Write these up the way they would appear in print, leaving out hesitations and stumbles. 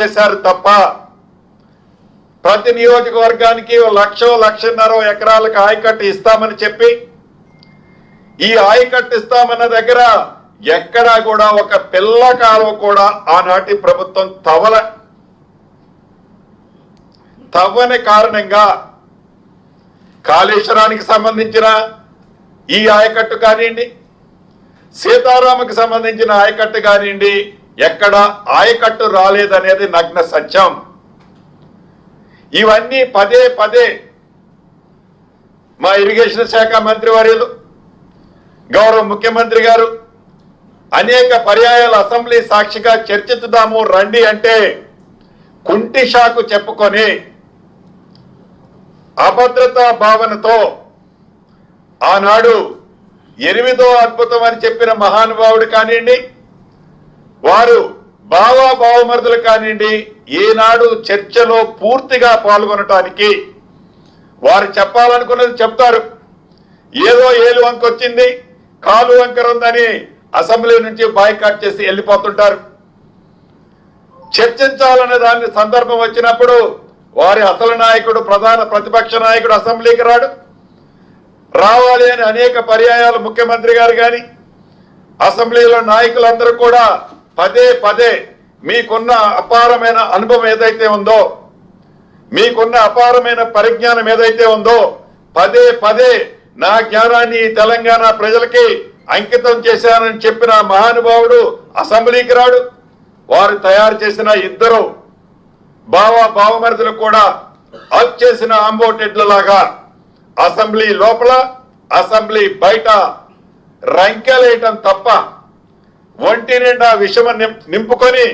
చేశారు తప్ప ప్రతి నియోజకవర్గానికి 1,00,00,000 ఎకరాలకు ఆయకట్టు ఇస్తామని చెప్పి ఈ ఆయకట్టు ఇస్తామన్న దగ్గర ఎక్కడా కూడా ఒక పిల్ల కాలువ కూడా ఆనాటి ప్రభుత్వం తవ్వని కారణంగా కాళేశ్వరానికి సంబంధించిన ఈ ఆయకట్టు కానివ్వండి, సీతారామకు సంబంధించిన ఆయకట్టు కానివ్వండి, ఎక్కడ ఆయకట్టు రాలేదనేది నగ్న సత్యం. ఇవన్నీ పదే పదే మా ఇరిగేషన్ శాఖ మంత్రి వర్యులు గౌరవ ముఖ్యమంత్రి గారు అనేక పర్యాయాలు అసెంబ్లీ సాక్షిగా చర్చిద్దాము రండి అంటే కుంటి షాకు చెప్పుకొని అభద్రతా భావనతో ఆనాడు 8వ అద్భుతం అని చెప్పిన మహానుభావుడు కానివ్వండి, వారు బావమరుదులు కానివ్వండి, ఈనాడు చర్చలో పూర్తిగా పాల్గొనటానికి వారు చెప్పాలనుకున్నది చెప్తారు. ఏదో ఏలు వంక వచ్చింది, కాలు వంకర ఉందని అసెంబ్లీ నుంచి బాయ్కాట్ చేసి వెళ్ళిపోతుంటారు. చర్చించాలనే దాని సందర్భం వచ్చినప్పుడు వారి అసలు నాయకుడు, ప్రధాన ప్రతిపక్ష నాయకుడు అసెంబ్లీకి రావాలి అని అనేక పర్యాయాలు ముఖ్యమంత్రి గారు కానీ అసెంబ్లీలో నాయకులందరూ కూడా పదే పదే మీకున్న అపారమైన అనుభవం ఏదైతే ఉందో, మీకున్న అపారమైన పరిజ్ఞానం ఏదైతే ఉందో పదే పదే నా జ్ఞానాన్ని తెలంగాణ ప్రజలకి అంకితం చేశానని చెప్పిన మహానుభావుడు అసెంబ్లీకి రాడు. వారు తయారు చేసిన ఇద్దరు బావమరుదులు కూడా అప్ చేసిన ఆంబోటెడ్లలాగా అసెంబ్లీ లోపల అసెంబ్లీ బయట రంకెలేయటం తప్ప, ఒంటి నిండా విషమ నింపుకొని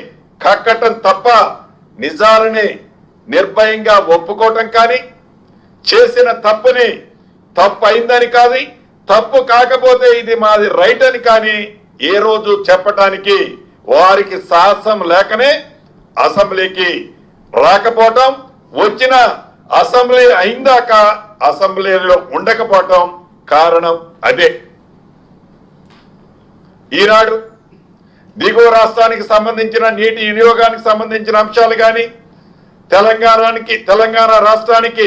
కక్కటం తప్ప నిజాలని నిర్భయంగా ఒప్పుకోవటం కానీ, చేసిన తప్పుని తప్పు అయిందని కాదు, తప్పు కాకపోతే ఇది మాది రైట్ అని కానీ ఏ రోజు చెప్పటానికి వారికి సాహసం లేకనే అసెంబ్లీకి రాకపోవటం, వచ్చిన అసెంబ్లీ అయిందాక అసెంబ్లీలో ఉండకపోవటం కారణం అదే. ఈనాడు దిగువ రాష్ట్రానికి సంబంధించిన నీటి వినియోగానికి సంబంధించిన అంశాలు కానీ, తెలంగాణ రాష్ట్రానికి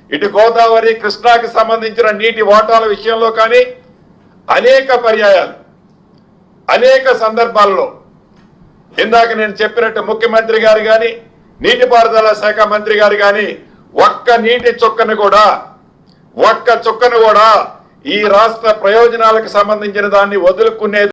ఇటు గోదావరి కృష్ణాకి సంబంధించిన నీటి వాటాల విషయంలో కానీ అనేక పర్యాయాలు అనేక సందర్భాల్లో ఇందాక నేను చెప్పినట్టు ముఖ్యమంత్రి గారు కానీ నీటిపారుదల శాఖ మంత్రి గారు కానీ ఒక్క చుక్కను కూడా ఈ రాష్ట్ర ప్రయోజనాలకు సంబంధించిన దాన్ని వదులుకునేది